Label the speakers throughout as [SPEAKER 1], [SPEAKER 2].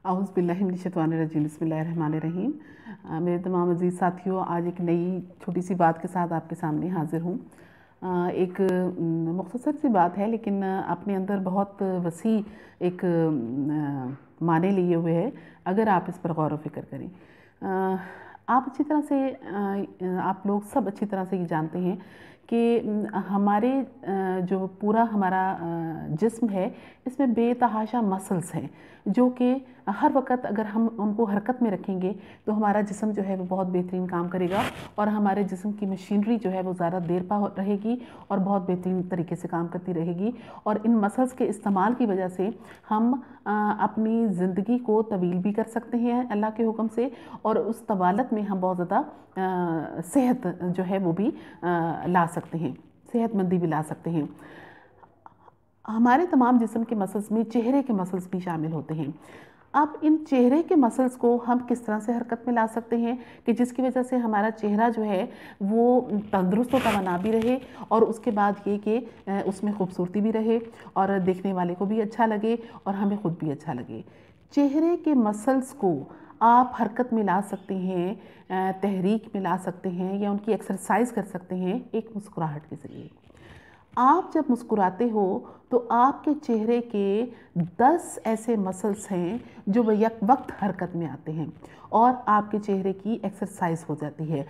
[SPEAKER 1] आउज़ बिल्लाहि मिनश शैतानिर रजीम बिस्मिल्लाहिर्रहमानिर्रहीम। मेरे तमाम अज़ीज़ साथियों, आज एक नई छोटी सी बात के साथ आपके सामने हाज़िर हूँ। एक मुख्तसर सी बात है, लेकिन अपने अंदर बहुत वसी एक माने लिए हुए है अगर आप इस पर गौर व फ़िक्र करें। आप अच्छी तरह से आप लोग सब अच्छी तरह से ये जानते हैं कि हमारे जो पूरा हमारा जिस्म है, इसमें बेतहाशा मसल्स हैं जो कि हर वक्त अगर हम उनको हरकत में रखेंगे तो हमारा जिस्म जो है वो बहुत बेहतरीन काम करेगा और हमारे जिस्म की मशीनरी जो है वो ज़्यादा देर पा रहेगी और बहुत बेहतरीन तरीके से काम करती रहेगी। और इन मसल्स के इस्तेमाल की वजह से हम अपनी ज़िंदगी को तवील भी कर सकते हैं अल्लाह के हुक्म से, और उस तवालत में हम बहुत ज़्यादा सेहत जो है वो भी ला सकते हैं, सेहतमंदी भी ला सकते हैं। हमारे तमाम जिस्म के मसल्स में चेहरे के मसल्स भी शामिल होते हैं। अब इन चेहरे के मसल्स को हम किस तरह से हरकत में ला सकते हैं कि जिसकी वजह से हमारा चेहरा जो है वो तंदुरुस्त व तवाना भी रहे, और उसके बाद ये कि उसमें खूबसूरती भी रहे और देखने वाले को भी अच्छा लगे और हमें ख़ुद भी अच्छा लगे। चेहरे के मसल्स को आप हरकत में ला सकते हैं, तहरीक में ला सकते हैं या उनकी एक्सरसाइज कर सकते हैं एक मुस्कुराहट के ज़रिए। आप जब मुस्कुराते हो तो आपके चेहरे के 10 ऐसे मसल्स हैं जो यक वक्त हरकत में आते हैं और आपके चेहरे की एक्सरसाइज हो जाती है।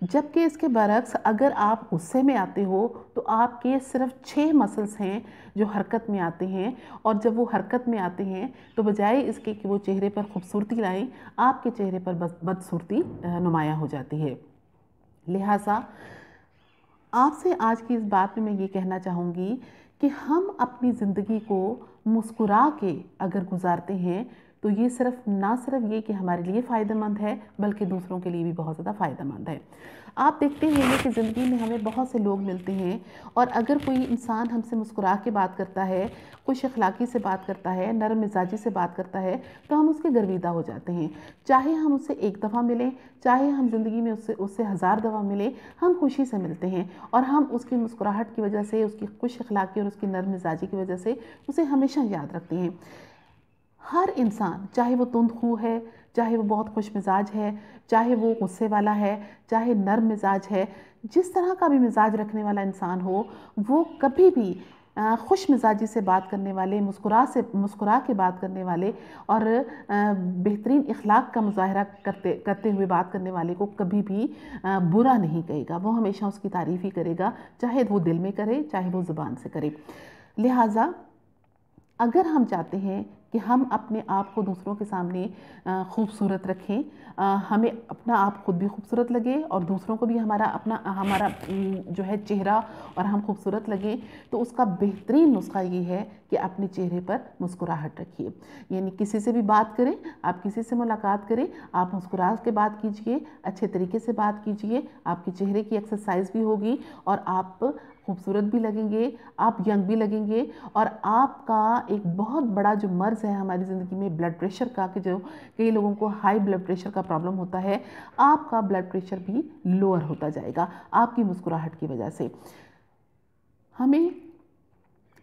[SPEAKER 1] जबकि इसके बरक्स अगर आप गुस्से में आते हो तो आपके सिर्फ 6 मसल्स हैं जो हरकत में आते हैं, और जब वो हरकत में आते हैं तो बजाय इसके कि वो चेहरे पर खूबसूरती लाएं, आपके चेहरे पर बदसूरती नुमायाँ हो जाती है। लिहाजा आपसे आज की इस बात में मैं ये कहना चाहूँगी कि हम अपनी ज़िंदगी को मुस्कुरा के अगर गुजारते हैं तो ये ना सिर्फ ये कि हमारे लिए फ़ायदेमंद है, बल्कि दूसरों के लिए भी बहुत ज़्यादा फ़ायदेमंद है। आप देखते हैं कि ज़िंदगी में हमें बहुत से लोग मिलते हैं, और अगर कोई इंसान हमसे मुस्कुरा के बात करता है, खुश अखलाक़ी से बात करता है, नरम मिजाजी से बात करता है, तो हम उसके गर्विदा हो जाते हैं। चाहे हम उससे एक दफ़ा मिलें, चाहे हम ज़िंदगी में उससे 1000 दफ़ा मिलें, हम खुशी से मिलते हैं और हम उसकी मुस्कुराहट की वजह से, उसकी खुश अखलाक़ी और उसकी नरम मिजाजी की वजह से उसे हमेशा याद रखते हैं। हर इंसान, चाहे वो तुंदखू है, चाहे वो बहुत खुश मिजाज है, चाहे वो गुस्से वाला है, चाहे नर्म मिजाज है, जिस तरह का भी मिजाज रखने वाला इंसान हो, वो कभी भी खुश मिजाजी से बात करने वाले, मुस्कुरा के बात करने वाले और बेहतरीन इखलाक का मुज़ाहरा करते हुए बात करने वाले को कभी भी बुरा नहीं कहेगा। वो हमेशा उसकी तारीफ़ ही करेगा, चाहे वो दिल में करे, चाहे वो ज़ुबान से करे। लिहाजा अगर हम चाहते हैं कि हम अपने आप को दूसरों के सामने खूबसूरत रखें, हमें अपना आप खुद भी खूबसूरत लगे और दूसरों को भी हमारा जो है चेहरा और हम खूबसूरत लगें, तो उसका बेहतरीन नुस्खा ये है कि अपने चेहरे पर मुस्कुराहट रखिए। यानी किसी से भी बात करें, आप किसी से मुलाकात करें, आप मुस्कुरा के बात कीजिए, अच्छे तरीके से बात कीजिए, आपके चेहरे की एक्सरसाइज भी होगी और आप खूबसूरत भी लगेंगे, आप यंग भी लगेंगे। और आपका एक बहुत बड़ा जो मर्ज़ है हमारी ज़िंदगी में ब्लड प्रेशर का, कि जो कई लोगों को हाई ब्लड प्रेशर का प्रॉब्लम होता है, आपका ब्लड प्रेशर भी लोअर होता जाएगा आपकी मुस्कुराहट की वजह से। हमें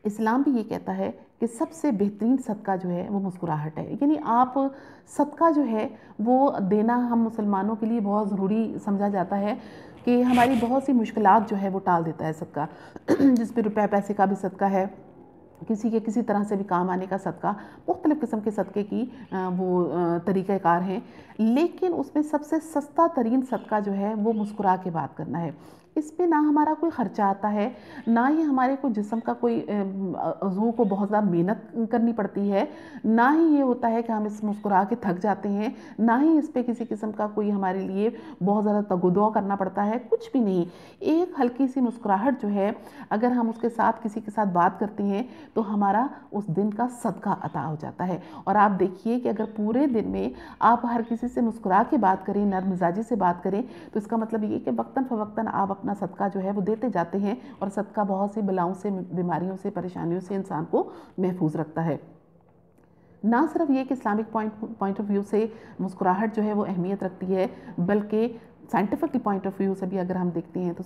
[SPEAKER 1] इस्लाम भी ये कहता है कि सबसे बेहतरीन सदका जो है वो मुस्कुराहट है। यानी आप सदका जो है वो देना हम मुसलमानों के लिए बहुत ज़रूरी समझा जाता है कि हमारी बहुत सी मुश्किलात जो है वो टाल देता है सदका। जिसमें रुपए पैसे का भी सदका है, किसी के किसी तरह से भी काम आने का सदका, मुख्तलिफ़ किस्म के सदक़े की वो तरीक़ाकार हैं। लेकिन उसमें सबसे सस्ता तरीन सदका जो है वो मुस्कुरा के बात करना है। इसमें ना हमारा कोई ख़र्चा आता है, ना ही हमारे को जिस्म का कोई अज़ू को बहुत ज़्यादा मेहनत करनी पड़ती है, ना ही ये होता है कि हम इस मुस्कुरा के थक जाते हैं, ना ही इस पे किसी किस्म का कोई हमारे लिए बहुत ज़्यादा तगुदो करना पड़ता है, कुछ भी नहीं। एक हल्की सी मुस्कुराहट जो है, अगर हम उसके साथ किसी के साथ बात करते हैं तो हमारा उस दिन का सदका अता हो जाता है। और आप देखिए कि अगर पूरे दिन में आप हर किसी से मुस्कुरा के बात करें, नर्म मिजाजी से बात करें, तो इसका मतलब ये कि वक्तन फ़वक्तन आप अपना सदका जो है वो देते जाते हैं, और सदका बहुत सी बलाओं से, बीमारियों से, परेशानियों से इंसान को महफूज रखता है। ना सिर्फ ये कि इस्लामिक पॉइंट ऑफ व्यू से मुस्कुराहट जो है वो अहमियत रखती है, बल्कि साइंटिफिक पॉइंट ऑफ व्यू से भी अगर हम देखते हैं तो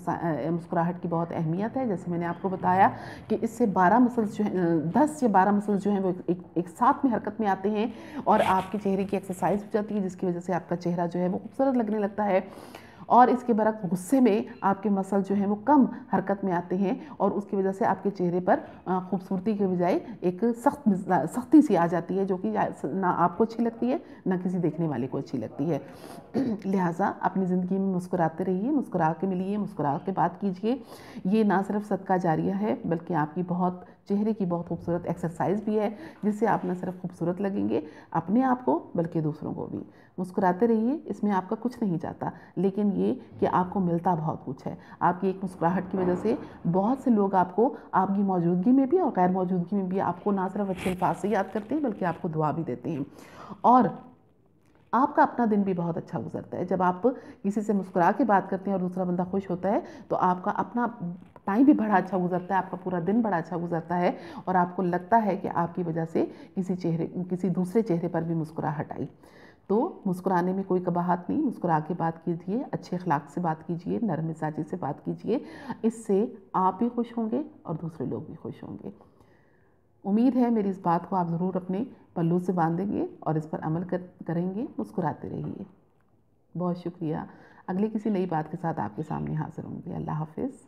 [SPEAKER 1] मुस्कुराहट की बहुत अहमियत है। जैसे मैंने आपको बताया कि इससे 12 मसल्स जो हैं, 10 या 12 मसल्स जो हैं वो एक साथ में हरकत में आते हैं और आपके चेहरे की एक्सरसाइज हो जाती है, जिसकी वजह से आपका चेहरा जो है वो खूबसूरत लगने लगता है। और इसके बरक्स गुस्से में आपके मसल जो हैं वो कम हरकत में आते हैं और उसकी वजह से आपके चेहरे पर खूबसूरती के बजाय एक सख्ती सी आ जाती है, जो कि ना आपको अच्छी लगती है ना किसी देखने वाले को अच्छी लगती है। लिहाजा अपनी ज़िंदगी में मुस्कुराते रहिए, मुस्कुरा के मिलिए, मुस्कुरा के बात कीजिए। ये ना सिर्फ सदका जारिया है बल्कि आपकी बहुत चेहरे की बहुत खूबसूरत एक्सरसाइज भी है, जिससे आप न सिर्फ खूबसूरत लगेंगे अपने आप को बल्कि दूसरों को भी। मुस्कुराते रहिए, इसमें आपका कुछ नहीं जाता, लेकिन ये कि आपको मिलता बहुत कुछ है। आपकी एक मुस्कुराहट की वजह से बहुत से लोग आपको आपकी मौजूदगी में भी और गैर मौजूदगी में भी आपको ना सिर्फ अच्छे अल्फाज से याद करते हैं बल्कि आपको दुआ भी देते हैं। और आपका अपना दिन भी बहुत अच्छा गुजरता है। जब आप किसी से मुस्कुरा के बात करते हैं और दूसरा बंदा खुश होता है तो आपका अपना टाइम भी बड़ा अच्छा गुजरता है, आपका पूरा दिन बड़ा अच्छा गुजरता है और आपको लगता है कि आपकी वजह से किसी दूसरे चेहरे पर भी मुस्कुराहट आई। तो मुस्कुराने में कोई कबाहत नहीं, मुस्कुरा के बात कीजिए, अच्छे अखलाक से बात कीजिए, नरम मिजाजी से बात कीजिए। इससे आप भी खुश होंगे और दूसरे लोग भी खुश होंगे। उम्मीद है मेरी इस बात को आप ज़रूर अपने पल्लू से बांधेंगे और इस पर अमल करेंगे। मुस्कुराते रहिए। बहुत शुक्रिया। अगली किसी नई बात के साथ आपके सामने हाजिर होंगे। अल्लाह हाफ़िज़।